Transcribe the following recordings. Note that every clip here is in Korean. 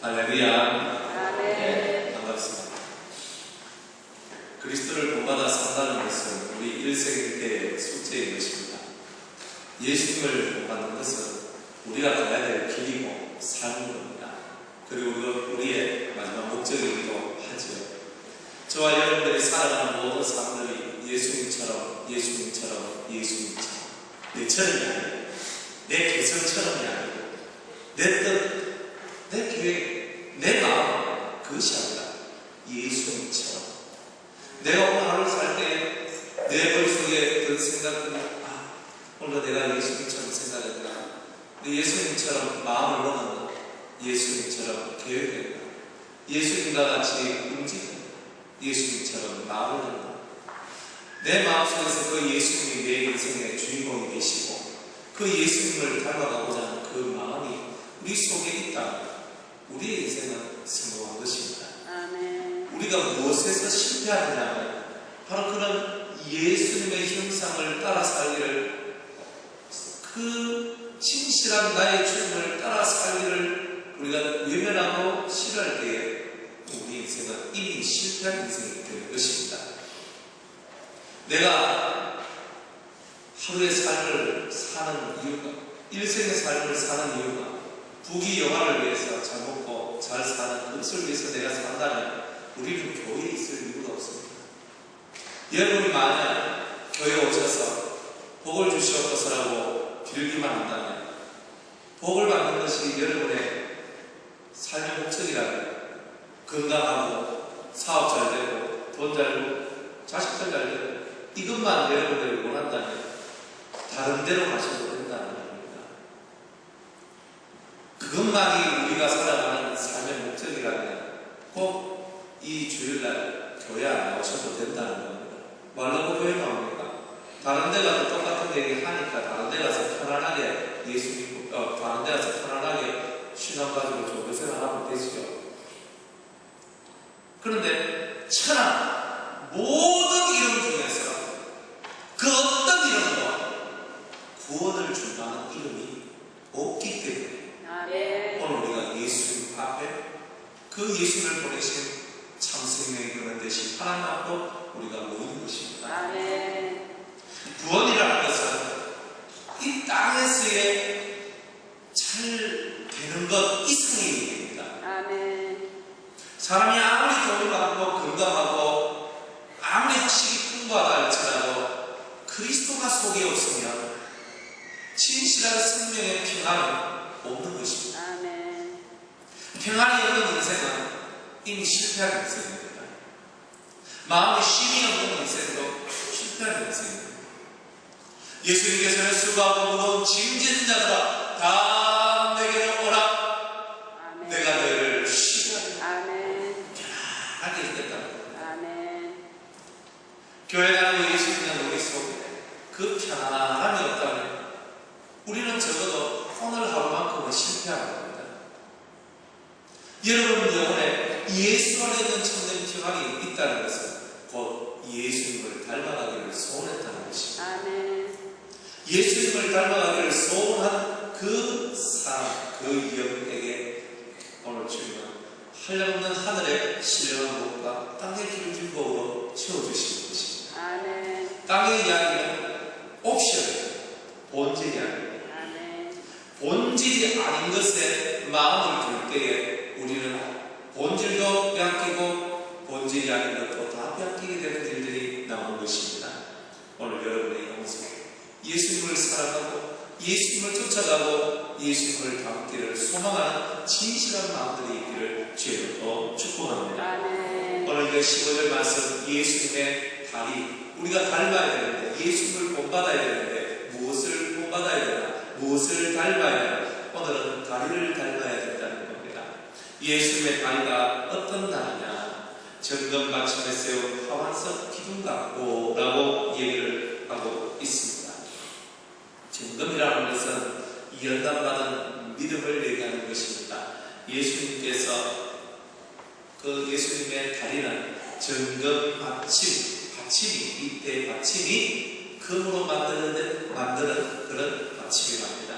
할렐루야. 네, 반갑습니다. 그리스도를 본받아 산다는 것은 우리 일생의 숙제인 것입니다. 예수님을 본받는 것은 우리가 가야 될 길이고 삶인 겁니다. 그리고 우리의 마지막 목적이기도 하지요. 저와 여러분들이 살아가는 모든 사람들이 예수님처럼 내처럼이 아니고 내 개성처럼이 아니고 내 뜻, 내 계획, 내 마음, 그것이 아니라 예수님처럼. 내가 오늘 하루를 살 때 내 머릿속에 든 생각들이 오늘 내가 예수님처럼 생각했나, 내 예수님처럼 마음을 먹었나, 예수님처럼 계획했나, 예수님과 같이 움직였나, 예수님처럼 마음을 했나. 내 마음속에서 그 예수님이 내 인생의 주인공이 되시고 그 예수님을 닮아가고자 하는 그 마음이 우리 속에 있다면 우리의 인생은 성공한 것입니다. 아멘. 우리가 무엇에서 실패하느냐면 바로 그런 예수님의 형상을 따라 살기를, 그 진실한 나의 주님을 따라 살기를 우리가 외면하고 싫어할 때에 우리 인생은 이미 실패한 인생이 될 것입니다. 내가 하루의 삶을 사는 이유가, 일생의 삶을 사는 이유가 부귀 영화를 위해서 잘 먹고 잘 사는 그것을 위해서 내가 산다면 우리는 교회에 있을 이유가 없습니다. 여러분이 만약 교회에 오셔서 복을 주시옵소서라고 빌기만 한다면 복을 받는 것이 여러분의 삶의 목적이라면 건강하고 사업 잘 되고 돈 잘 벌고 자식들 잘 되고 이것만 여러분들이 원한다면 다른 데로 가셔도 된다는 겁니다. 그것만이 우리가 살아가는 삶의 목적이라면 꼭 이 주일날 교회 안 나오셔도 된다는 겁니다. 말로 교회 나옵니까? 다른 데 가서 똑같은 얘기 하니까 다른 데 가서 편안하게 예수 믿고 다른 데 가서 편안하게 신앙 가지고 종교 생활 하면 되지요. 그런데 천하 모든 이름 중에서 그 어떤 이름도 구원을 줄 만한 이름이 없기 때문에 오늘 우리가 예수님 앞에 그 예수를 보내신 참생명이 그런 대신 하나님 앞으로 우리가 모이는 것입니다. 구원이라는 것은 이 땅에서의 잘 되는 것 이상의 일입니다. 사람이 아무리 돈이 많고 건강하고 아무리 학식이 풍부하다 할지라도 그리스도가 속에 없으면 진실한 생명의 평안은 없는 것입니다. 평안이 없는 인생은 이미 실패한 인생입니다. 마음에 쉼이 없는 인생도 실패한 인생입니다. 예수님께서는 수고하고 무거운 짐진 자들아 다 내게로 오라. 내가 너희를 쉬게 편안하게 해주겠다는 겁니다. 교회 다니고 예수 믿는 우리 속에 그 편안함이 없다면 우리는 적어도 오늘 하루만큼은 실패한 겁니다. 여러분 영혼에 예수 안에 있는 참된 평안이 있다는 것은 곧 예수님을 닮아가기를 소원했다는 것입니다. 예수님을 닮아가기를 소원한 그 사람, 그 영에게 오늘 주님은 한량없는 하늘의 신령한 복과 땅의 기름진 복으로 채워주시는 것입니다. 땅의 이야기는 옵션이에요. 본질이 아닙니다. 본질이 아닌 것에 마음을 둘 때에 우리는 본질도 빼앗기고 본질이 아닌 것도 다 빼앗기게 되는 일들이 나오는 것입니다. 오늘 여러분의 영성 예수님을 사랑하고 예수님을 쫓아가고 예수님을 닮기를 소망하는 진실한 마음들이 있기를 주님으로 축복합니다. 오늘 15절 말씀 예수님의 다리, 우리가 닮아야 되는데 예수님을 본받아야 되는데 무엇을 본받아야 되나, 무엇을 닮아야 되나. 오늘은 다리를 닮아야 된다는 겁니다. 예수님의 다리가 어떤 다리냐, 정금 받침에 세운 화환석 기둥 같고 라고 얘기를 하고 있습니다. 정금이라는 것은 연단받은 믿음을 얘기하는 것입니다. 예수님께서 그 예수님의 다리는 정금 받침이 이때 받침이 금으로 만드는 그런 받침이랍니다.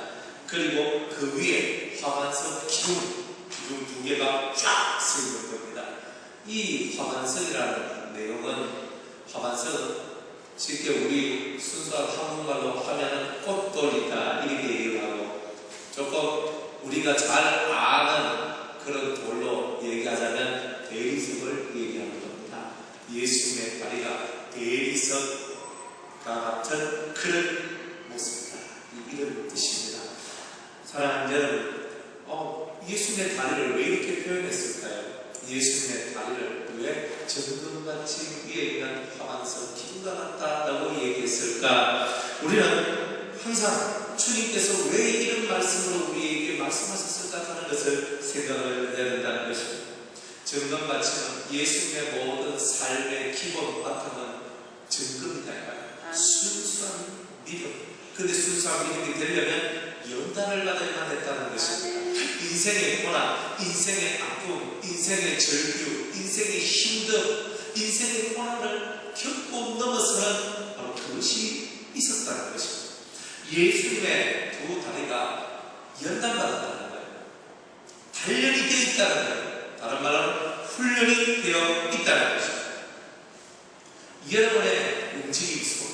그리고 그 위에 화환석 기둥 두 무게가 쫙 서 있는 겁니다. 이 화반석이라는 내용은, 화반석은 쉽게 우리 순수한 한국말로 하면은 꽃돌이다 이렇게 얘기를 하고, 조금 우리가 잘 아는 그런 돌로 얘기하자면 대리석을 얘기하는 겁니다. 예수님의 다리가 대리석과 같은 그런 모습이다, 이런 뜻입니다. 사랑하는 여러분, 예수님의 다리를 왜 이렇게 표현했을까요? 예수님의 다리를 왜 정금같이 위에 있는 화반석 기둥과 같다라고 얘기했을까? 우리는 항상 주님께서 왜 이런 말씀으로 우리에게 말씀하셨을까 하는 것을 생각을 해야 된다는 것입니다. 정금같이는 예수님의 모든 삶의 기본 바탕은 정금이다. 순수한 믿음. 근데 순수한 믿음이 되려면 연단을 받아야만 했다는 것입니다. 인생의 고난, 인생의 아픔, 인생의 절규, 인생의 힘듦, 인생의 고난을 겪고 넘어서는 바로 그것이 있었다는 것입니다. 예수님의 두 다리가 연단받았다는 거예요. 단련이 되어 있다는 거예요. 다른 말로 훈련이 되어 있다는 것입니다. 여러분의 움직임 속에,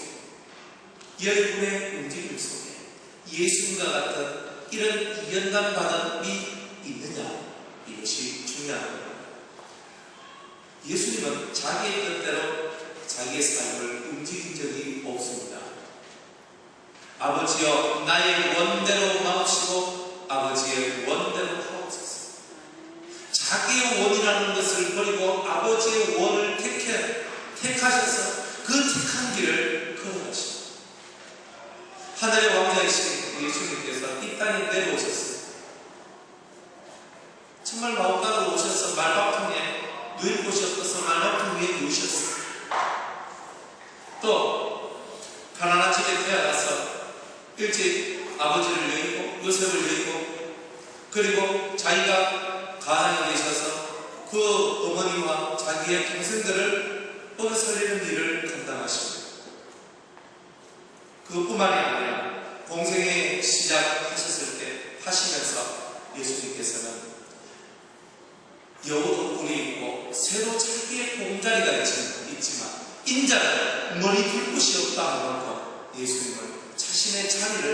여러분의 움직임 속에 예수님과 같은 이런 연단받음이 있느냐, 이것이 중요한 겁니다. 예수님은 자기의 뜻대로 자기의 삶을 움직인 적이 없습니다. 아버지여 나의 원대로 마옵시고 아버지의 원대로 하옵소서. 자기의 원이라는 것을 버리고 아버지의 원을 택하셔서 그 택한 길을 걸어가십니다. 하늘의 왕자이신 예수님께서 이 땅에 내려오셨어요. 정말 마음가로 오셔서 말박통에 누일 곳이 없어서 말박통 위에 누우셨어요. 또 가난한 집에 태어나서 일찍 아버지를 여의고 요셉을 여의고, 그리고 자기가 가장에 계셔서 그 어머니와 자기의 동생들을 먹여 살리는 일을 감당하십니다. 그뿐만이 아니라 공생애 시작하셨을 때 하시면서 예수님께서는 여우도 꿀이 있고 새도 자기의 보금자리가 있지만 인자는 머리 둘 곳이 없다 하고, 예수님은 자신의 자리를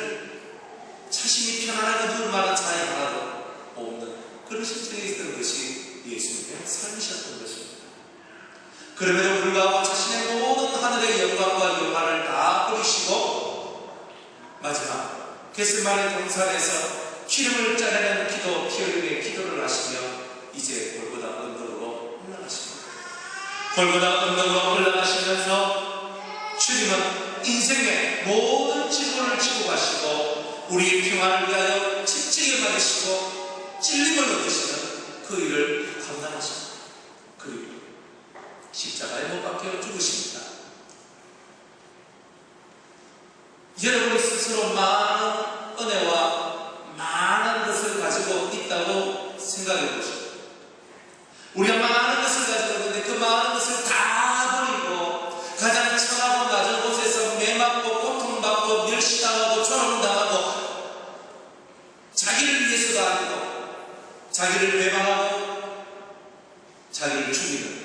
자신이 편안하게 누울 만한 자리 하나도 없는 그런 실정에 있던 것이 예수님의 삶이셨던 것입니다. 그럼에도 불구하고 자신의 모든 하늘의 영광과 영화를 다 버리시고 마지막 겟세마네 동산에서 기름을 짜내는 기도, 피 흘림의 기도를 하시며 이제 골고다 언덕으로 올라가십니다. 골고다 언덕으로 올라가시면서 주님은 인생의 모든 짐을 지고 가시고 우리의 평화를 위하여 집중에 받으시고 찔림을 얻으시는 그 일을 감당하십니다. 그리고 십자가에 못 박혀 죽으십니다. 여러분이 스스로 많은 은혜와 많은 것을 가지고 있다고 생각해 보십시오. 우리가 많은 것을 가지고 있는데 그 많은 것을 다 버리고 가장 천하고 낮은 곳에서 매맞고 고통받고 멸시당하고 조롱당하고 자기를 위해서도 아니고 자기를 배반하고 자기를 죽이는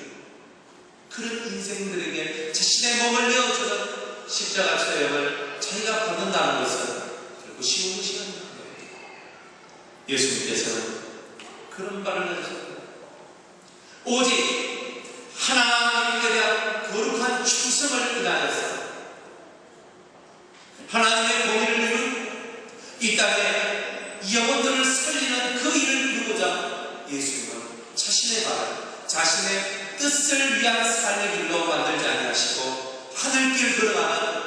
그런 인생들에게 자신의 몸을 내어주는 십자가 처형을 자기가 받는다는 것은 결코 쉬운 것이 아닙니다. 예수님께서는 그런 말을 해주셨습니다. 오직 하나님께 대한 거룩한 충성을 인하여서 하나님의 공의를 이룬 이 땅에 영혼들을 살리는 그 일을 이루고자 예수님은 자신의 발을 자신의 뜻을 위한 삶의 길로 만들지 아니하시고 하늘길 걸어가는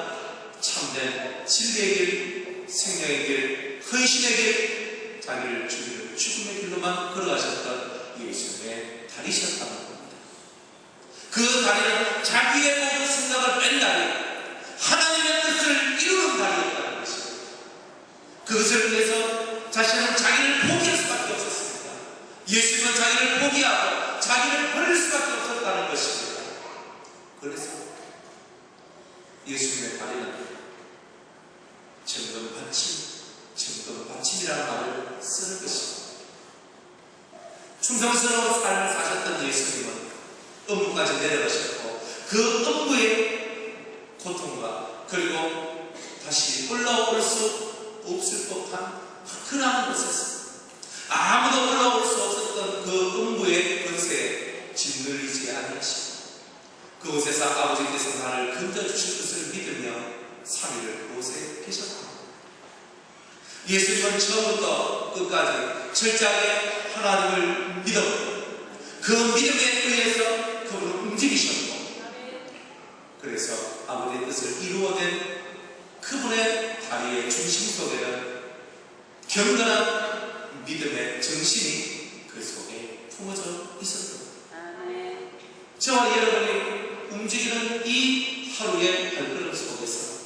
참된 진리의 길, 생명의 길, 헌신의 길, 자기를 죽이는 죽음의 길로만 걸어가셨던 예수님의 다리셨다는 겁니다. 그 다리는 자기의 모든 생각을 뺀 다리, 하나님의 뜻을 이루는 다리였다는 것입니다. 그것을 위해서 자신은 자기를 포기할 수밖에 없었습니다. 예수님은 자기를 포기하고 자기를 버릴 수밖에 없었다는 것입니다. 그래서 예수님의 다리는 정금받침이라는 말을 쓰는 것입니다. 충성스러운 삶을 사셨던 예수님은 음부까지 내려가셨고 그 음부의 고통과 그리고 다시 올라올 수 없을 법한 화끈한 곳에서 아무도 올라올 수 없었던 그 음부의 권세에 짓눌리지 아니하시고 그곳에서 아버지께서 나를 건져주실 것을 믿으며 3일을 그곳에 계셨다. 예수님은 처음부터 끝까지 철저하게 하나님을 믿었고 그 믿음에 의해서 그분은 움직이셨고 그래서 아버지의 뜻을 이루어낸 그분의 다리의 중심 속에는 경건한 믿음의 정신이 그 속에 품어져 있었습니다. 저와 여러분이 움직이는 이 하루의 발걸음 속에서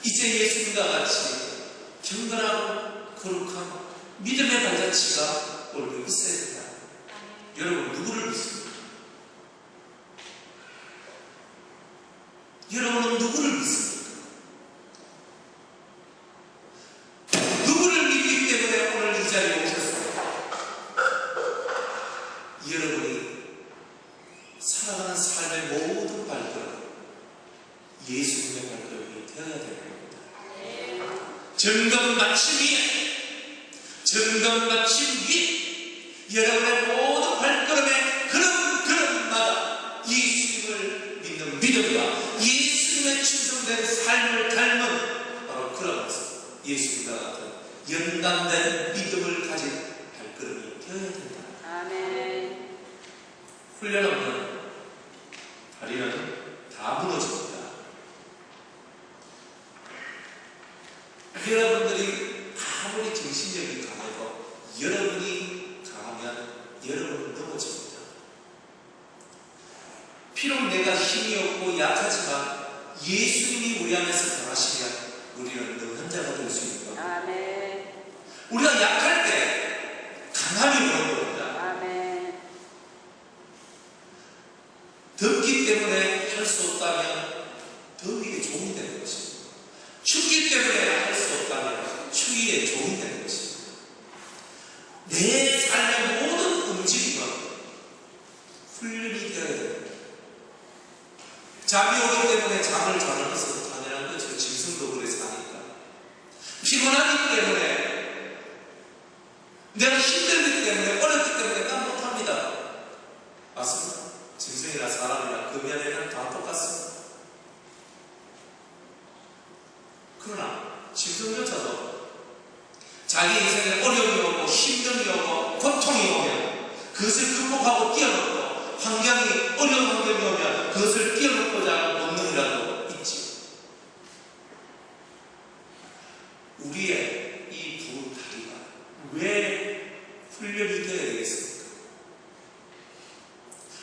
이제 예수님과 같이 경건하고 거룩한 믿음의 발자취가 오늘도 있어야 된다. 여러분 누구를 믿습니까? 여러분은 누구를 믿습니까? 누구를 믿기 때문에 오늘 이 자리에 오셨습니까? 여러분이 살아가는 삶의 모든 발걸음 예수님의 발걸음이 되어야 되는 겁니다. 정금마침 위에 정금마침 위에 여러분의 모든 발걸음에 걸음마다 예수님을 믿는 믿음과 예수님의 충성된 삶을 닮은 바로 그런 모습 예수님과 같은 연단된 믿음을 가진 발걸음이 되어야 된다. 아멘. 훈련 없는 다리는 다 무너집니다. 여러분들이 아무리 정신력이 강해도 여러분이 강하면 여러분은 넘어집니다. 비록 내가 힘이 없고 약하지만 예수님이 우리 안에서 강하시면 우리는 능한 자가 될 수 있습니다. 아멘. 우리가 약할 때 강함이 오는 겁니다. 아멘. 덥기 때문에 할 수 없다면 더위에 종이 되는 것입니다. 춥기 때문에 할 수 없다면 추위에 종이 되는 것입니다. 내 삶의 모든 움직임은 훈련이 되어야 됩니다. 잠이 오기 때문에 잠을 자는 것은 당연한 것이고 짐승도 그래서 하니까 피곤하기 때문에 내가 힘들기 때문에 어렵기 때문에 깜빡합니다. 맞습니다. 짐승이나 사람이나 그 면에는 다 똑같습니다. 그러나 짐승조차도 자기 인생에 어려움이 오고 힘듦이 오고 고통이 오면 그것을 극복하고 뛰어넘고 환경이 어려운 환경이 오면 그것을 뛰어넘고자 하는 본능이라도 있지. 우리의 이 두 다리가 왜 훈련이 되어야 되겠습니까?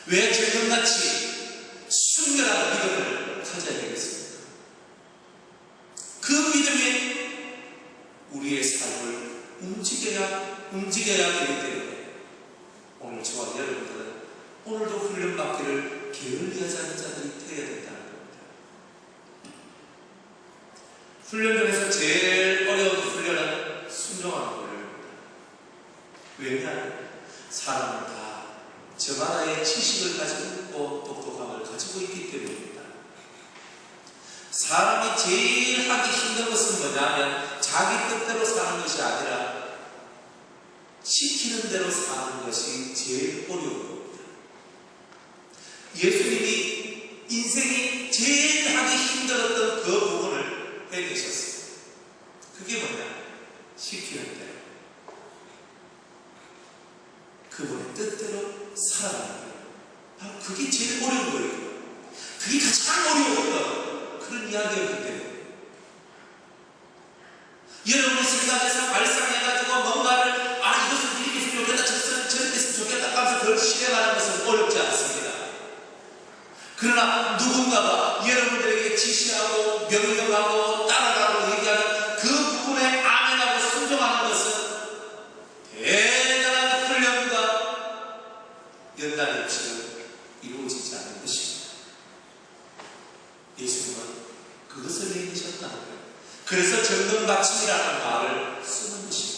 왜 정금같이 순결한 믿음을 가져야 되겠습니까? 그 믿음이 우리의 삶을 움직여야 되기 때문에 오늘 저와 여러분들은 오늘도 훈련받기를 게을리하지 않은 자들이 되어야 된다는 겁니다. 훈련 중에서 제일 어려운 훈련은 순종하는 훈련입니다. 왜냐하면 사람은 다 저마다의 지식을 가지고 있고 똑똑함을 가지고 있기 때문입니다. 사람이 제일 하기 힘든 것은 뭐냐면 자기 뜻대로 사는 것이 아니라 시키는 대로 사는 것이 제일 어려운 겁니다. 예수님이 인생이 제일 하기 힘들었던 그 부분을 해내셨어요. 그게 뭐냐? 시키는 대로 그분의 뜻대로 살아가는 거예요. 바로 그게 제일 어려운 거예요. 그게 가장 어려웠던 그런 이야기였기 때문에 여러분의 생각에서 발상해가지고 뭔가를 이것은 이렇게 했으면 좋겠다 저렇게 했으면 좋겠다 하면서 그걸 실행하는 것은 어렵지 않습니다. 그러나 누군가가 여러분들에게 지시하고 명령하고 따라가고 얘기하는 그 부분에 아멘하고 순종하는 것은 대단한 훈련과 연단이 없이는 이루어지지 않는 것입니다. 예수님은 그것을 얘기하셨다는 거예요. 그래서 정금마침이라는 말을 쓰는 것입니다.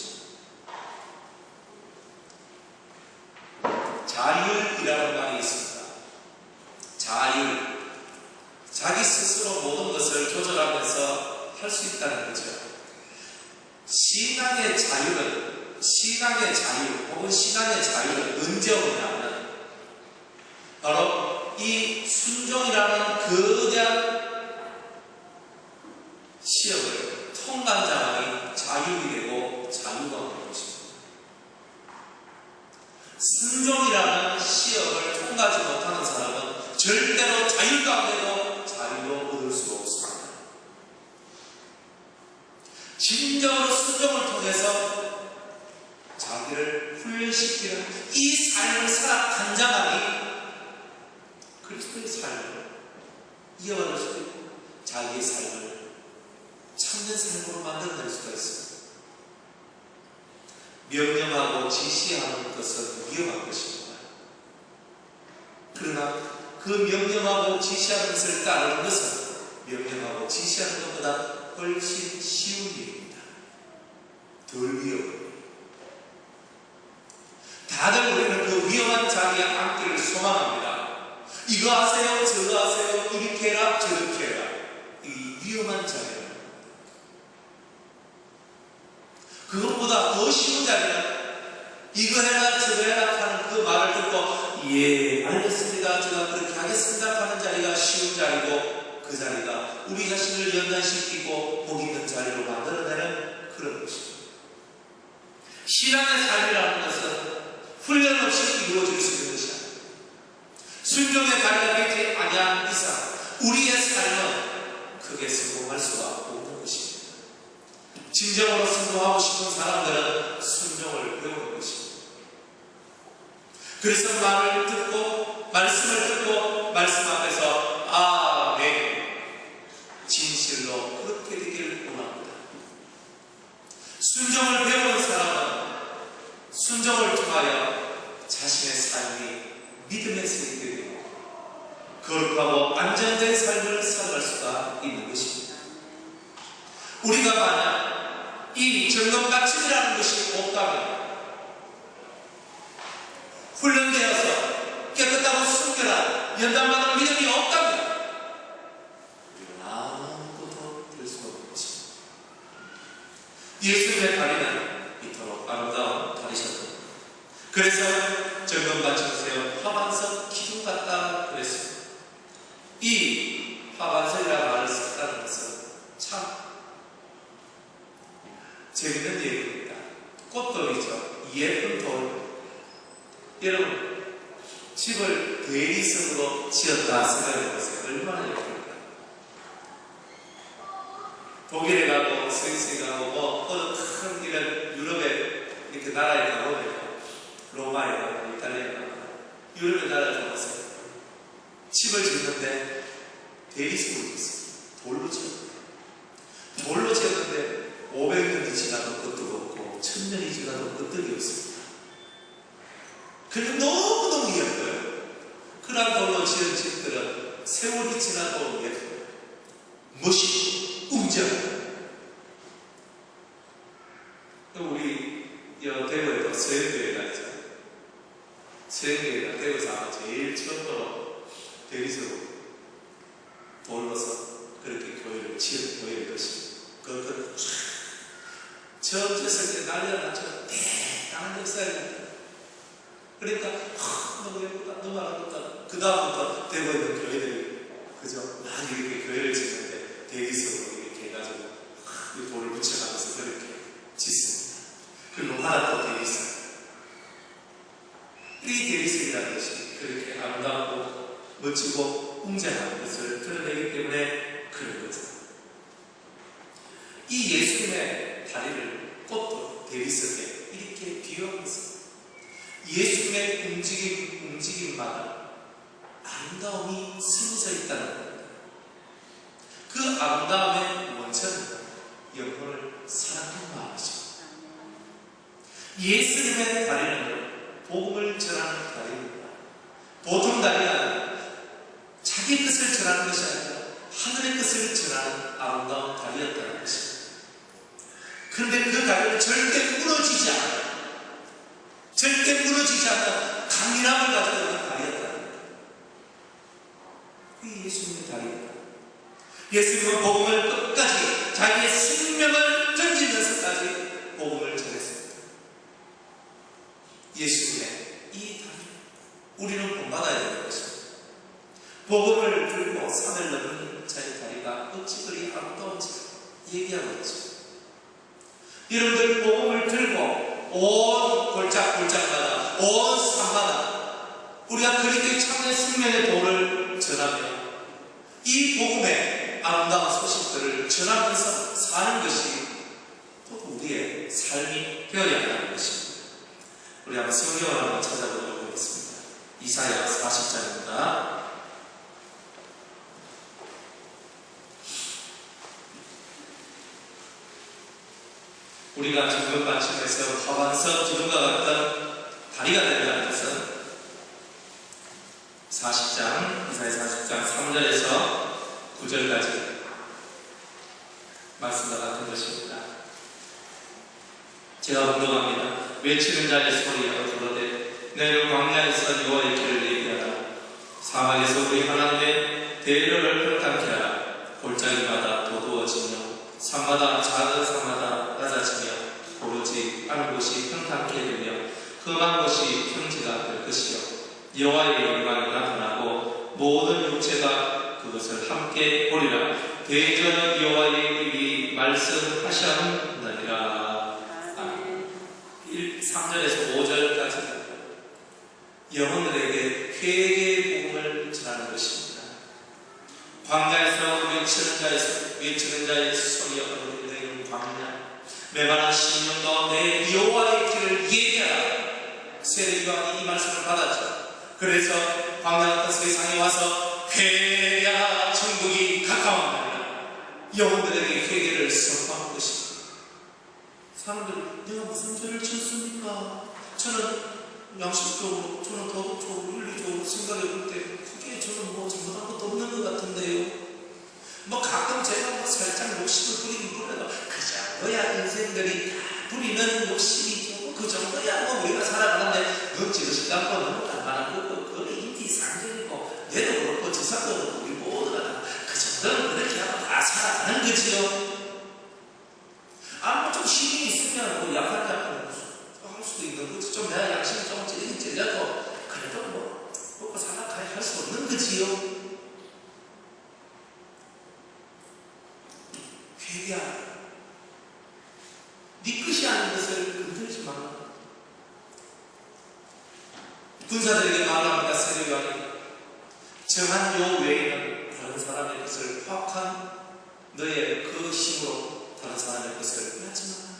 신앙의 자유 혹은 신앙의 자유는 언제 오냐면 바로 이 순종이라는 거대한 시험을 통과한 자만이 자유이 되고 자유가 오는 것입니다. 순종이라는 시험을 통과하지 못하는 사람은 절대로 자유 가운데도 자유로 얻을 수가 없습니다. 진정으로 순종을 통해서 자기를 훈련시키는 이 삶을 살아간 자만이 그리스도의 삶을 이어갈 수도 있고 자기의 삶을 참된 삶으로 만들어낼 수가 있습니다. 명령하고 지시하는 것은 위험한 것입니다. 그러나 그 명령하고 지시하는 것을 따르는 것은 명령하고 지시하는 것보다 훨씬 쉬운 일입니다. 덜 위험합니다. 다들 우리는 그 위험한 자리에 앉기를 소망합니다. 이거 하세요, 저거 하세요, 이렇게 해라, 저렇게 해라. 이 위험한 자리는 그것보다 더 쉬운 자리는 이거 해라, 저거 해라 하는 그 말을 듣고 예, 알겠습니다, 제가 그렇게 하겠습니다 하는 자리가 쉬운 자리고 그 자리가 우리 자신을 연단시키고 복 있는 자리로 만들어내는 그런 것입니다. 신앙의 삶이라는 것은 훈련 없이 이루어질 수 있는 것이 아닙니다. 순종의 다리가 되지 아니한 이상 우리의 삶은 크게 성공할 수가 없는 것입니다. 진정으로 순종하고 싶은 사람들은 순종을 배우는 것입니다. 그래서 말을 듣고 말씀을 듣고 말씀 앞에서 아멘 진실로 그렇게 되기를 원합니다. 순종을 배우는 사람은 순종을 통하여 자신의 삶이 믿음에서 있게 되고 거룩하고 안정된 삶을 살아갈 수가 있는 것입니다. 우리가 만약 이 점검받침이라는 것이 없다면 훈련되어서 깨끗하고 순결한 연단받은 믿음이 없다면 우리는 아무것도 될 수가 없는 것입니다. 예수님의 다리는 이토록 아름다운 다리셨습니다. 그래서 점검받침세요 화반석 기둥 같다 그랬습니다. 이 화반석이라는 말을 썼다는 것은 참 재밌는 얘기입니다. 꽃돌이죠. 예쁜 돌. 여러분 집을 대리석으로 지었다 생각해보세요. 얼마나 예쁩니까? 독일에 가고 스위스에 가고 어느 큰 이런 유럽의 이렇게 나라에 가보면 로마에 가고 이탈리아에 가고 유럽의 나라에 가보세요. 집을 짓는데 대리석으로 짓습니다. 돌로 지었어요. 돌로 지었는데 500년이 지나도 끄떡 없고 1000년이 지나도 끄떡이 없습니다. 그리고 너무너무 예뻐요. 그런 돌로 지은 집들은 세월이 지나도 예뻐요. 멋있고 웅장해요. 우리 대구에도 서현교회가 있잖아요. 서현교회가 대구에서 아마 제일 처음으로 대리석으로 돌로서 그렇게 교회를 지은 교회일 것입니다. 그것도 처음 지었을 때 난리가 났죠. 대단한 역사입니다. 그러니까 너무 예쁘다, 너무 아름답다. 그 다음부터 대구에 있는 교회들이 그죠? 많이 이렇게 교회를 짓는데 대리석으로 이렇게 해가지고 이 돌을 붙여가면서 그렇게 짓습니다. 그리고 하나 더 대리석. 이 대리석이라는 것이 그렇게 아름답고 멋지고 웅장한 것을 드러내기 때문에 그런 거죠. 이 예수님의 다리를 꽃도 대리석에 이렇게 비유하면서 예수님의 움직임만은 아름다움이 스며져 있다는 겁니다. 그 아름다움의 원천은 영혼을 사랑하는 마음이죠. 예수님의 다리는 복음을 전하는 다리입니다. 보통 다리는 자기 뜻을 전하는 것이 아니라 하늘의 뜻을 전하는 아름다운 다리였다는 것입니다. 그런데 그 다리는 절대 무너지지 않아요. 절대 무너지지 않는 강인함을 가지고 있는 다리였다는 거예요. 그게 예수님의 다리입니다. 예수님은 복음을 끝까지 자기의 생명을 던지면서까지 예수님의 이 다리, 우리는 본받아야 되는 것입니다. 복음을 들고 산을 넘는 자의 다리가 어찌 그리 아름다운지 얘기하고 있죠. 여러분들 복음을 들고 온 골짜골짜마다, 온 산마다 우리가 그리스도의 참된 생명의 도를 전하며 이 복음의 아름다운 소식들을 전하면서 사는 것이 또 우리의 삶이 되어야 한다는 것입니다. 우리 한번 성경을 한번 찾아보도록 하겠습니다. 이사야 40장입니다. 우리가 정금 받침에서 화반석 기둥과 같은 다리가 된다는 것은 40장, 이사야 40장 3절에서 9절까지 말씀과 같은 것입니다. 제가 운동합니다. 외치는 자의 소리여 부르되 너희는 광야에서 여호와의 길을 얘기하라. 사막에서 우리 하나님의 대로를 평탄케 하라. 골짜기마다 도두어지며 산마다 작은 산마다 낮아지며 오로지 한 곳이 평탄케 되며 험한 곳이 평지가 될 것이요 여호와의 영광이 나타나고 모든 육체가 그것을 함께 보리라. 대전 여호와의 입이 말씀하셨느니라. 3절에서 5절까지 영혼들에게 회개의 복음을 전하는 것입니다. 광야에서 외치는 자의 소리여 너희는 광야 메마른 심령 가운데 여호와의 길을 얘기하라. 세례요한이 이 말씀을 받았죠. 그래서 광야 같은 세상에 와서 회개하라, 천국이 가까웠느니라. 영혼들에게 회개를 선포한 것입니다. 사람들이 내가 무슨 죄를 지었습니까? 저는 양식적으로, 저는 도덕적으로, 윤리적으로 생각해 볼 때 그게 저는 뭐 잘못한 것도 없는 것 같은데요. 뭐 가끔 제가 뭐 살짝 욕심을 부리긴 부려도 그 정도야 인생들이 부리는 욕심이죠. 그 정도야 뭐 우리가 살아가는데 넌 지그시 갖고 너무 간만한 거고 그건 인지상정이고 얘도 그렇고 저 사람도 그렇고 우리 모두가 다 그 정도는 그렇게 하고 다 살아가는 거지요. 좀 힘이 있으면 뭐 약한 약간 할 수도 있는 거지. 좀 내가 양심이 좀 찔려도 그래도 뭐 먹고 살아가야 할 수 없는 거지요. 회개하라. 네 것이 아닌 것을 건드리지 말라. 군사들에게 말합니다. 세례요한이 정한 요 외에는 다른 사람의 것을 파악한 너의 그 힘으로 다른 사람의 것을 빼앗지 마라.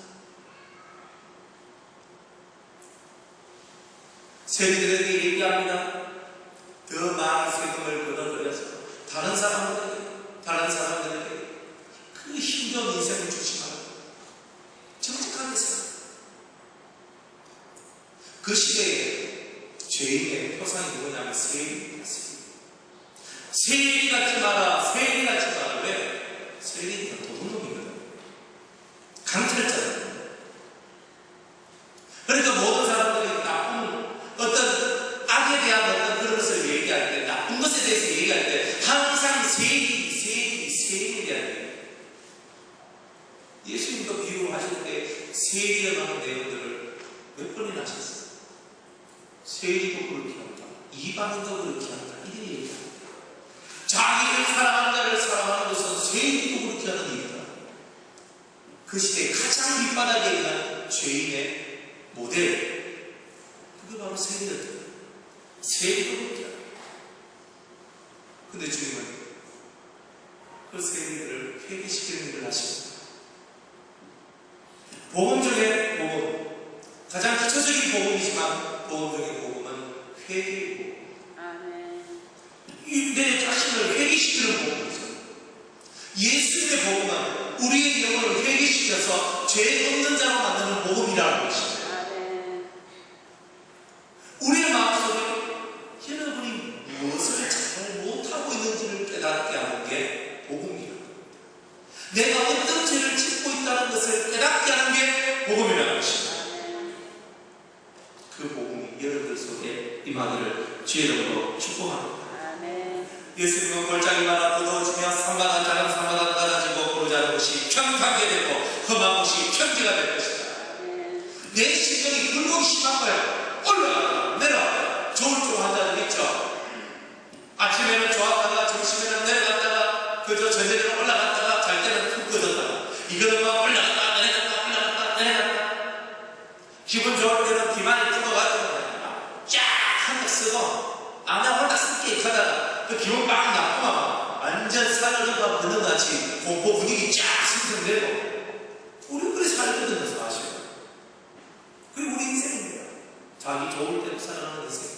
세리들에게 얘기합니다. 더 많은 세금을 걷어들여서 다른 사람들에게 그 힘겨운 인생을 주지 마라. 정직하게 살아. 그 시대에 죄인의 표상이 뭐냐면 세리입니다. 세리 같지 마라. 세리 같지 마라. 왜? 세리는 도둑놈이거든. 강탈자다. 그러니까 모든 사람들이 나쁜 어떤 악에 대한 어떤 그런 것을 얘기할 때, 나쁜 것에 대해서 얘기할 때 항상 세리에 대한 얘기. 예수님도 비유하실 때 세리에 관한 내용들을 몇 번이나 하셨어요. 세리도 그렇게 한다. 이방인도 그렇게 한다. 이런 얘기합니다. 자기를 사랑하는 자를 사랑하는 것은 세리도 그렇게 하는 얘기다. 그 시대에 가장 밑바닥에 있는 죄인의 모델, 그게 바로 세리였다. 세리도 그렇게 한다. 근데 주님은 그 세리들을 회개시키는 일을 하십니다. 복음 중에 복음, 가장 기초적인 복음이지만 복음 중에 복음은 회개이고 내 자신을 회개시키는 복음이죠. 예수님의 복음은 우리의 영혼을 회개시켜서 죄 없는 자로 만드는 복음이라는 것입니다. 우리의 마음속에 여러분이 무엇을 잘 못하고 있는지를 깨닫게 하는 게 복음이에요. 내가 어떤 죄를 짓고 있다는 것을 깨닫게 하는 게 복음이라는 것입니다. 그 복음이 여러분들 속에 임하기를 주의 이름으로 축복합니다. 예수님은 골짜기마다 도도해지며 산마다 작은 산마다 낮아지고 고르자는 것이 평탄하게 되고 험한 것이 평지가 될 것이다. 내 심령이 굴곡이 심한 거야. 올라가다가 내려가다가 조울조울한 자들 있죠. 아침에는 좋았다가 점심에는 내려갔다가 그저 저녁에는 올라갔다가 잘 때는 푹 꺼졌다가 이거는 막 올라갔다 내려갔다 기분 좋을 때는 비만이 뜯어가지고 쫙 한번 쓰고 안에 올라 쓰게 하다가 그 기분 막 나쁘면 완전 살을 덮어 걷는 같이 공포 분위기 쫙 생성되고 우리 그래 살거든요 사실. 그리고 우리 인생입니다. 자기 좋을 때도 살아가는 인생.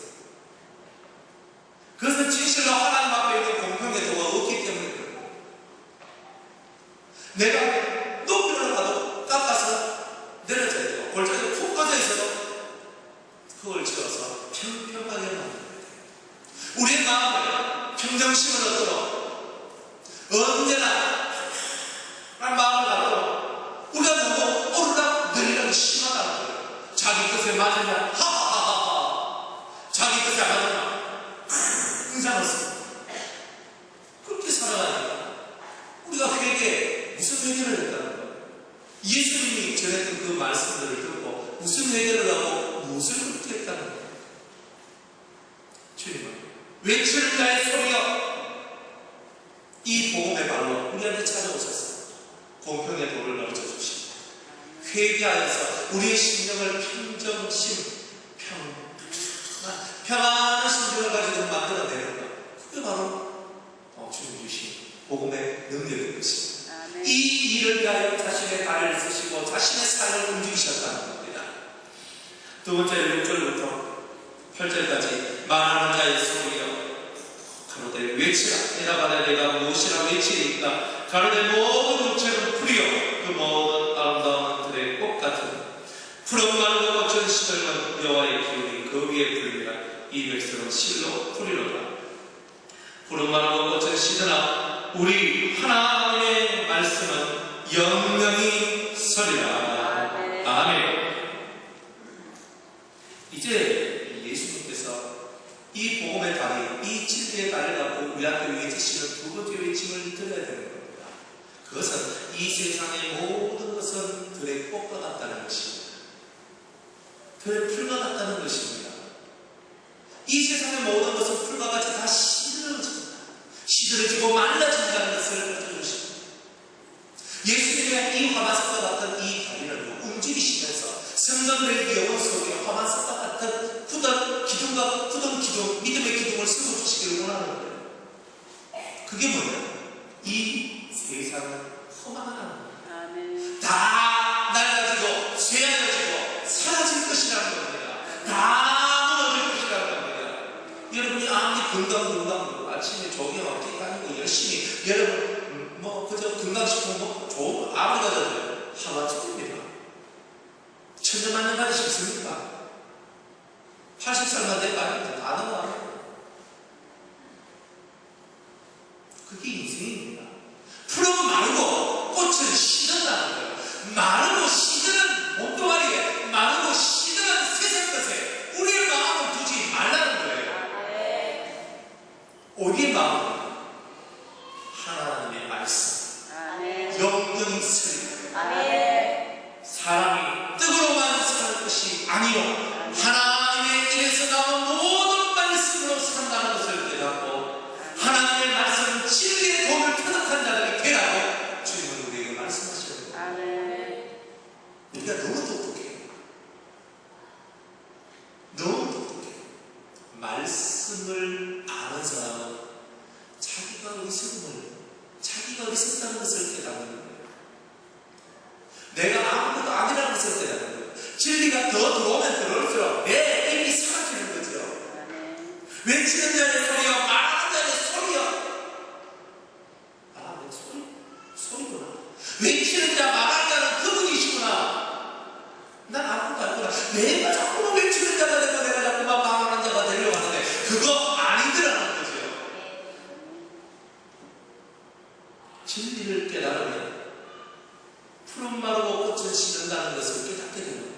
그것은 진실로 하나님 앞에 있는 공평의 도가 없기 때문에 그래요. 내가 높이 올라가도 깎아서 내려져야 돼요. 골짜기에 푹 꺼져 있어도 그걸 지어서 평평하게 만들어야 돼요. 우리의 마음을 평정심을 얻도록 언제나 한 마음을 갖도록 우리가 너무 오르락 내리락이 심하다는 거예요. 자기 뜻에 맞으면 하하하하, 자기 뜻에 안 맞으면 인상을 씁니다. 그렇게 살아가니까 우리가 회개, 무슨 회개를 했다는 거예요? 예수님이 전했던 그 말씀들을 듣고 무슨 회개를 하고 무엇을 그렇게 했다는 거예요? 주님은 외치는 자의 소리여, 이 복음의 발로 우리한테 찾아오셨어요. 공평의 도를 가르쳐 주십니다. 회개하여서 우리의 심령을 평안한 심정을 가지고 만들어내는 것, 그게 바로 주님 주신 복음의 능력인 것입니다. 이 일을 위하여 자신의 발을 쓰시고 자신의 삶을 움직이셨다는 겁니다. 두 번째 6절부터 8절까지 말하는 자의 소리여 가로되 외치라. 대답하되 내가 무엇이라 외치리까? 가로되 모든 육체는 풀이요 그 모든 아름다운 들의 꽃 같은 푸른 말로 거친 시들은 여호와의 기운이 그 위에 불리라. 이 백성은 실로 풀이로다. 푸른 말로 거친 시드나 우리 하나님의 말씀은 영영이 서리라. 아멘. 이제 예수님께서 이 복음의 다리, 이 진리의 다리를 갖고 우리한테 외치시는 두 번째 외침을 들어야 되는 겁니다. 그것은 이 세상의 모든 것은 들의 꽃과 같다는 것입니다. 들의 풀과 같다는 것입니다. 이 세상의 모든 것은 풀과 같이 다 시들어지고 말라진다는 것을 가르쳐주십니다. 예수님의 이 화만석과 같은 이 다리를 움직이시면서 성전들의 영혼 속에 화만석과 같은 굳은 기둥, 믿음의 기둥을 세워주시기를 원하는 거예요. 그게 뭐냐? 이 세상은 허망하다는 거예요. 다 낡아지고 쇠하여지고 사라질 것이라는 겁니다. 다 무너질 것이라는 겁니다. 여러분이 아무리 건강 아침에 조깅하고 뛰고 열심히 여러분 그저 건강식품 먹고 좋은 아무리 가져도 하루아침입니다. 천년만년 가지 싶습니까? 80살만 된 거 아닙니다. 다 넘어가요. 그게 인생입니다. 풀은 마르고 꽃은 시든다는 거예요. 마르고 시드는 몸뚱아리에 마르고 시드는 세상 것에 우리의 마음을 두지 말라는 거예요. 어디에 마음을? 하나님의 말씀. 영영이 서리라. 사람이 뜻으로만 사는 것이 아니요 하나님의 입에서 나온 모든 말씀으로 산다는 것을 깨닫고 하나님의 말씀은 진리의 도를 터득한 자들이 되라고 주님은 우리에게 말씀하셔요. 우리가 너무 똑똑해요. 너무 똑똑해요. 말씀을 아는 사람은 자기가 어리석다는 것을 깨닫는 거예요. 내가 아무것도 아니라는 것을 깨닫는 거예요. 진리가 더 들어오면 들어올수록 내 입이 사라지는 거죠. 외치는 자의 소리여, 말하는 자의 소리여. 내 소리구나. 외치는 자, 말하는 자는 그분이시구나. 난 아무것도 아니구나. 내가 자꾸만 외치는 자가 되고 내가 자꾸만 말하는 자가 되려고 하는데 그거 아니더라는 거죠. 진리를 깨달으면 푸른 마르고 꽃을 심는다는 것을 깨닫게 되는 거예요.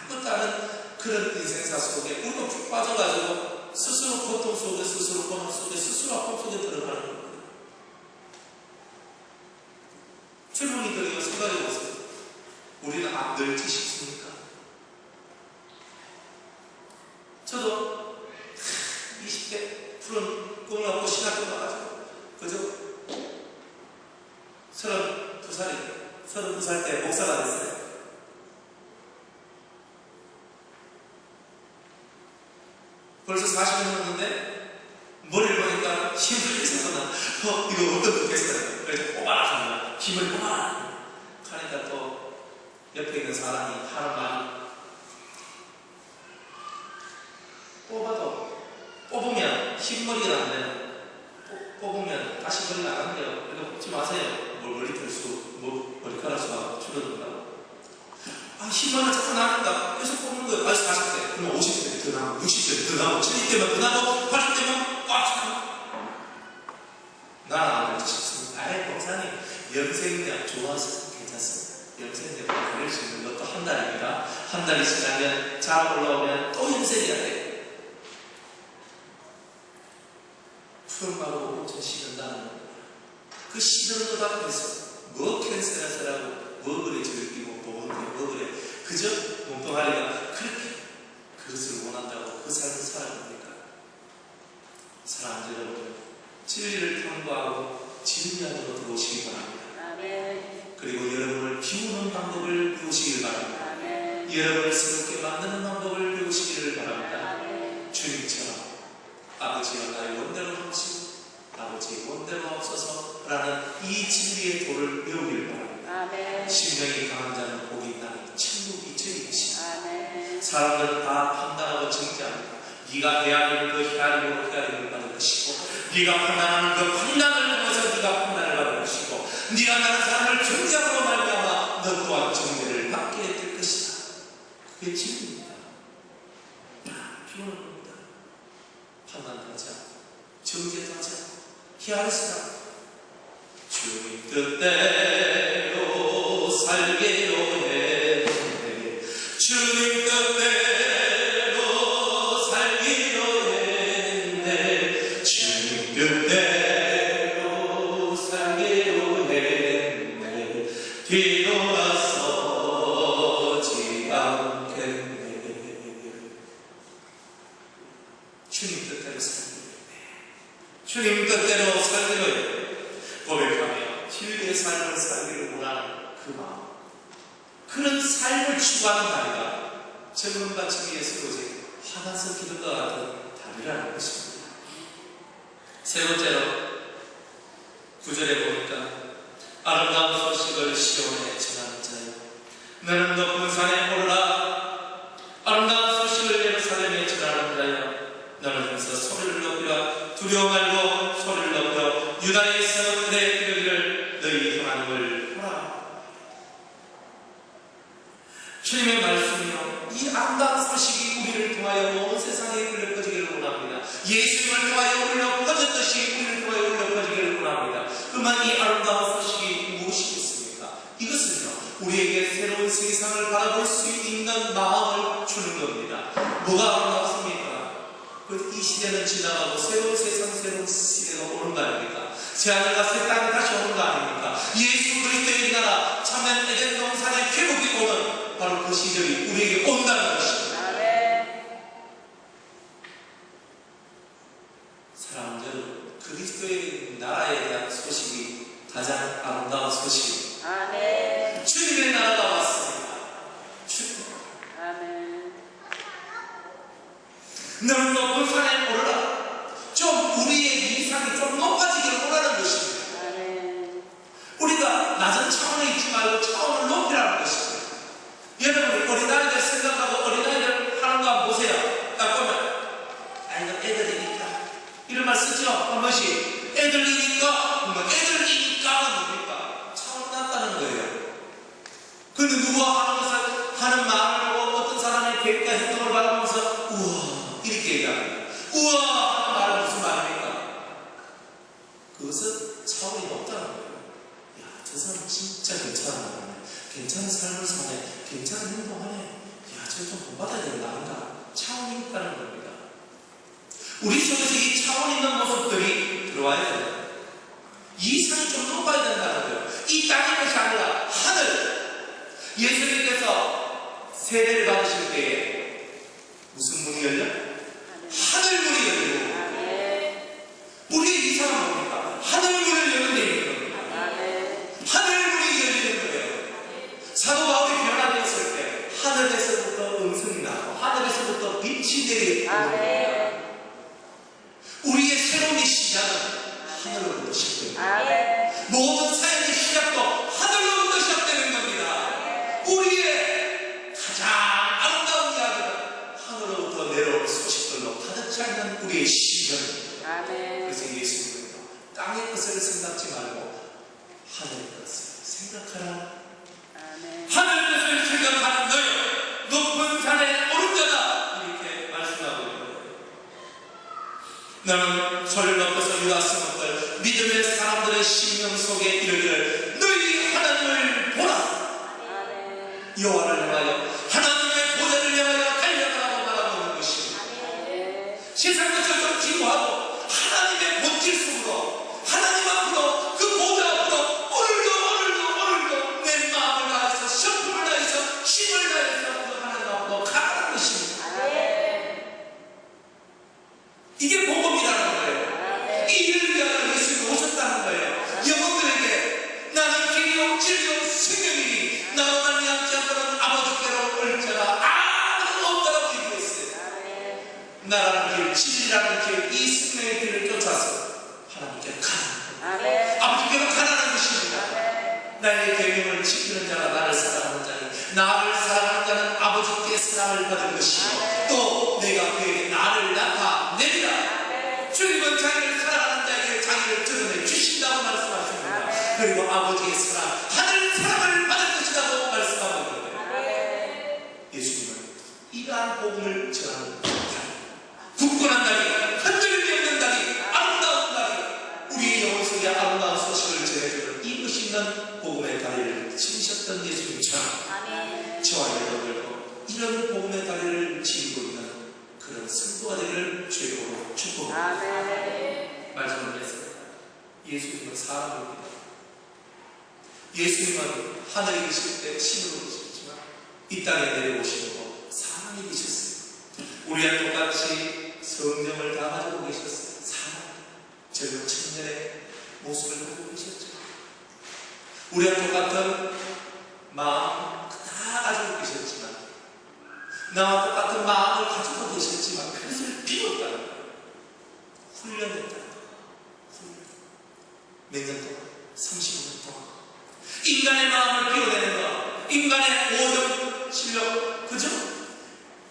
아무것도 다른 그런 인생사 속에 우리가 푹 빠져가지고 스스로 고통 속에, 스스로 고난 속에, 스스로 아픔 속에 들어가는 거예요. 젊은이들이 생각해보세요. 우리는 안 늙지 싶습니까? 벌써 40년 넘었는데 머리를 보니까 힘을 내서거나 이거 어떤 거겠어요. 그래서 꼬박합니다. 힘을 꼬박 하니까 또 옆에 있는 사람이 하는 말이 뽑으면 흰머리가 안 돼요. 뽑으면 다시 머리가 안 돼요. 그러니까 뽑지 마세요. 머리카락 수가 줄어든다고. 흰머리가 자꾸 나는다. 계속 뽑는 거예요. 40대, 그러면 50대 더 나고, 60대 더 나고, 70대면 더 나고, 80대면 꽉. 나는 안 그렇지 싶습니다. 목사님, 영생대학 좋아서 괜찮습니다. 영생대학 그럴 수 있는 것도 한 달입니다. 한 달이 지나면 잘 올라오면 또 영생해야 돼요. 푸른마루 5천 씻는다는 그 씻는 거다 그랬어. 뭐 캔슬해서라고 뭐 그래 즐기고 뭐 그래 그저 몸뚱아리가 그렇게 그것을 원한다고 그 삶을 살아갑니까? 사랑하는 여러분, 진리를 탐구하고 진리 안으로 들어오시기 바랍니다. 아멘. 그리고 여러분을 비우는 방법을 배우시길 바랍니다. 아멘. 여러분을 새롭게 만드는 방법을 배우시기를 바랍니다. 아멘. 주님처럼 아버지가 나의 원대로 하시고 아버지의 원대로 없어서 라는 이 진리의 도를 배우기를 바랍니다. 아멘. 심령이 강한 자는 복이 있다니 천국이 저희 것입니다. 사람들은 다 판단하고 정죄합니다. 네가 해야 되는 그 헤아림으로 헤아림을 받을 것이고 네가 판단하는 그 판단을 통해서 네가 판단을 받을 것이고 네가 다른 사람을 정죄함으로 말미암아 너 또한 정죄를 받게 될 것이다. 그게 진리입니다. 다 비우는 겁니다. 판단도 하지 않고 정죄도 하지 않고 헤아리시라. 주님 뜻대로 살기로 했네. 주님 뜻대로 살기로 했네. 주님 뜻대로 살기로 했네. 뒤돌아서지 않겠네. 주님 뜻대로 살기로 했네. 주님 뜻대로 살기로 했네. 고백하며 진리의 삶을 살기를 원하는 그 마음, 그런 삶을 추구하는 다리가 젊음과 청의에 세워진 화관석 기둥과 같은 다리라는 것입니다. 세 번째로 9절에 보니까 아름다운 소식을 시온에 전하는 자여 너는 높은 산에 오르라. 아름다운 소식을 예루살렘에 전하는 자여 너는 항상 소리를 높이라. 두려워 말고 소리를 높여 유다에서 그대 이르기를 너희 하나님을 보라. 주님의 말씀이요, 이 아름다운 소식이 우리를 통하여 온 세상에 울려 퍼지기를 원합니다. 예수님을 통하여 울려 퍼졌듯이 우리를 통하여 울려 퍼지기를 원합니다. 그만 이 아름다운 소식이 무엇이겠습니까? 이것은요, 우리에게 새로운 세상을 바라볼 수 있는 마음을 주는 겁니다. 뭐가 아름답습니까? 이 시대는 지나가고 새로운 세상, 새로운 시대가 오는 거 아닙니까? 새하늘과 새 땅이 다시 오는 거 아닙니까? 예수 그리스도의 나라, 참된 에덴 동산의 회복이 오는 바로 그 시절이 우리에게 온다는 것입니다. 사랑하는 여러분, 그리스도의 나라에 대한 소식이 가장 아름다운 소식입니다. 주님의 나라가 왔습니다. 너는 높은 산에 오르라. 좀 우리의 이상이 좀 높아지기를 원하는 것입니다. 우리가 낮은 차원에 있지 말고 차원을 높이라는 것입니다. 여러분, 어린아이들 생각하고 어린아이들 하는 거 한번 보세요. 딱 보면 이거 애들이니까 이런 말 쓰죠. 한 번씩 애들이니까 뭡니까? 차원 낮다는 거예요. 근데 누가 하는 말을 보고 어떤 사람의 계획과 행동을 바라보면서 우와 이렇게 얘기합니다. 우와 하는 말은 무슨 말입니까? 그것은 차원이 높다는 거예요. 야, 저 사람 진짜 괜찮아. 괜찮은 삶을 사네. 괜찮은 행동하네. 야, 저 좀 본받아야 되는 거 아닌가? 차원이 있다는 겁니다. 우리 속에서 이 차원 있는 모습들이 들어와야 돼요. 이 산이 좀 높아야 된다는 거예요. 이 땅의 것이 아니라 하늘. 예수님께서 세례를 받으실 때에 무슨 문이 열려? 하늘 문이 열리고. 우리의 이상은 뭡니까? 하늘 문을 여는 데 있는 겁니다. 하늘 문이 열리는 거예요. 사도 바울이 변화되었을 때 하늘에서부터 음성이 나고 하늘에서부터 빛이 내리는 겁니다. 것입니다. 모든 사역의 시작도 하늘로부터 시작되는 겁니다. 우리의 가장 아름다운 이야기는 하늘로부터 내려올 소식들로 가득 차 있는 우리의 심정입니다. 그래서 예수님은 땅의 것을 생각지 말고 하늘의 것을 생각하라. 하늘 것을 생각하는 너요 높은 산에 오른 자다, 이렇게 말씀하고 있는 거예요. 나는 소리를 높여서 유다스못들 믿음의 사람들의 심령 속에 이르기를 너희 하나님을 보라. 여호와를 향하여 하나님의 보좌를 향하여 달려가라고 말하고 있는 것입니다. 세상 것처럼 기도하고 하나님의 본질 속으로, 하나님 앞으로, 그 보좌 앞으로 오늘도 내 마음을 다해서 성품을 다해서 힘을 다해서 그 하나님 앞으로 가라는 것입니다. 이게 복음이라는 거예요. 이 일을 위하여 예수님이 오셨다는 거예요. 영혼들에게 나는 길이요 진리요 생명이니 나로 말미암지 않고는 아버지께로 올 자가 아무도 없다라고 얘기했어요. 나라는 길, 진리라는 길, 이 생명의 길을 쫓아서 하나님께 가라. 아버지께로 가라는 것입니다. 나의 계명을 지키는 자가 나를 사랑하는 자니 나를 사랑하는 자는 아버지께 사랑을 받은 것이며 또 내가 그에게 나를 나타내리라. 주님은 자기를 사랑하는 자에게 자기를 드러내 주신다고 말씀하십니다. 그리고 아버지의 사랑, 하늘 사랑을 받은 것이라고 말씀하고 있는 거예요. 예수님은 이러한 복음을 전하는 날, 굳건한 날이, 흔들림이 없는 날이, 아름다운 날이, 우리의 영혼 속에 아름다운 소식을 전해주는 이것이 있는 복음의 다리를 치셨던 예수님처럼 저와 여러분들도 이런 복음의 다리를 지니고 있는 그런 성도가 되기를 주님으로 축복합니다. 말씀을 드렸습니다. 예수님은 사람입니다. 예수님은 하늘에 계실 때 신으로 계셨지만 이 땅에 내려오시고 사람이 계셨어요. 우리와 똑같이 성령을 다 가지고 계셨어요. 사람, 젊은 청년의 모습을 가지고 계셨죠. 우리와 똑같은 마음 다 가지고 계셨지만, 나와 똑같은 마음을 가지고 계셨지만 그것을 비웠다는 거예요. 훈련했다는 거예요. 몇 년 동안? 35년 동안 인간의 마음을 비워내는 것, 인간의 오점 실력, 그죠?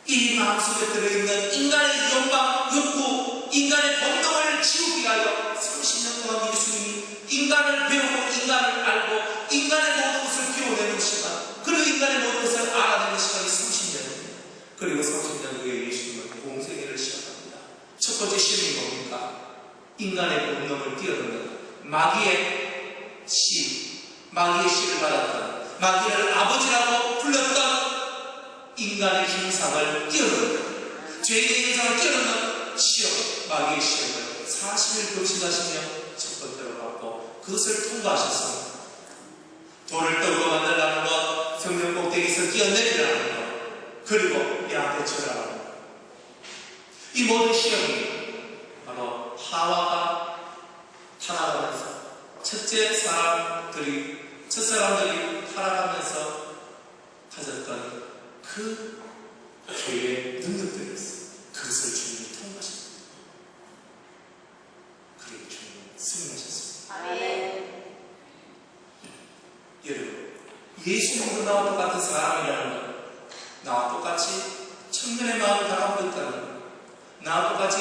이 마음속에 들어있는 인간의 욕망, 욕구, 인간의 본능을 지우기 위하여 30년 동안 예수님이 인간을 배우고 인간을 알고 인간의 모든 것을 비워내는 시간, 그리고 인간의 모든 것을 알아내는 시간이 30년입니다. 그리고 30년 후에 예수님은 공생애를 시작합니다. 첫 번째 시험이 뭡니까? 인간의 본능을 뛰어넘는 마귀의 씨, 마귀의 씨를 받았던, 마귀를 아버지라고 불렀던 인간의 형상을 뛰어넘는, 죄의 형상을 뛰어넘는 시험, 마귀의 시험을 40일 금식하시며 첫 번째로 받고 그것을 통과하셨습니다. 돌을 떡으로 만들라는 것, 성전 꼭대기에서 뛰어내리라는 것, 그리고 이 앞에 절하라는 것. 이 모든 시험이 바로 하와가 타락하면서 첫사람들이 타락하면서 가졌던 그 죄의 능력들이었어요. 그것을 주님이 통과하셨습니다. 그리고 주님은 승리하셨습니다. 여러분, 예수님도 나와 똑같은 사람이라는 것, 나와 똑같이 청년의 마음을 담고 있다는 것, 나와 똑같이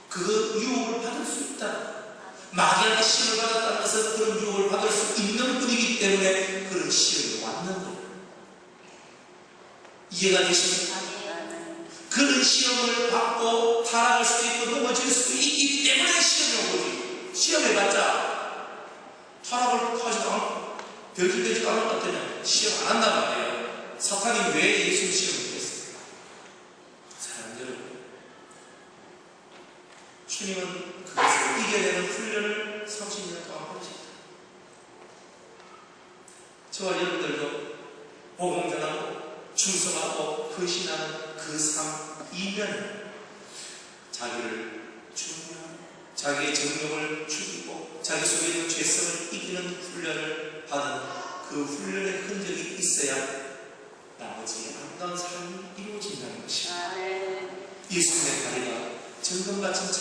그 유혹을 받을 수 있다. 마귀한테 시험을 받았다는 것은 그런 유혹을 받을 수 있는 분이기 때문에 그런 시험이 왔는 거예요. 이해가 되십니까? 그런 시험을 받고 타락할 수도 있고 넘어질 수도 있기 때문에 시험이 온 거지. 시험해봤자 타락을 하지도 않고 별짓되지도 않을 것 같으면 시험 안 한단 말이에요. 사탄이 왜 예수 시험을 했어요? 사람들은 주님은 그것을 이겨내는 훈련을 30년 동안 하셨다. 저와 여러분들도 복음 전하고 충성하고 헌신하는 그 삶 이면 자기를 충분하고 자기의 정욕을 죽이고 자기 속에 있는 죄성을 이기는 훈련을 받은 그 훈련의 흔적이 있어야 나머지 아름다운 삶이 이루어진다는 것입니다. 예수님의 다리가 정금밭처럼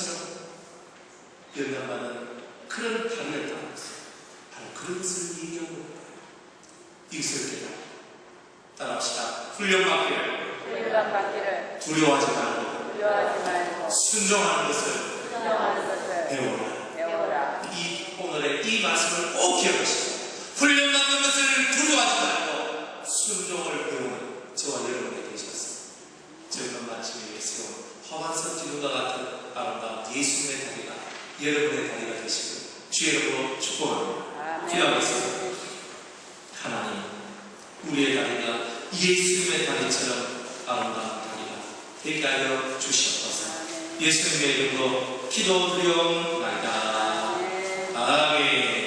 영감받는 그런 다리였다는 것을, 바로 그런 것을 얘기하고 있는 거예요. 이것을 깨달아 따라합시다. 훈련받기를 두려워하지 말고 순종하는 것을 배워라. 이 오늘의 이 말씀을 꼭 기억하시고, 훈련받는 것을 두려워하지 말고 순종을 배우는 저와 여러분이 되셨습니다. 저희는 마침에 예수로 허만선 기둥과 같은 아름다운 예수님의 다리가 여러분의 다리가 되시고 주의 이름으로 축복합니다. 기도하겠습니다. 하나님, 우리의 다리가 예수님의 다리처럼 아름다운 다리가 되게 하여 주시옵소서. 예수님의 이름으로 기도드리옵나이다. 아멘.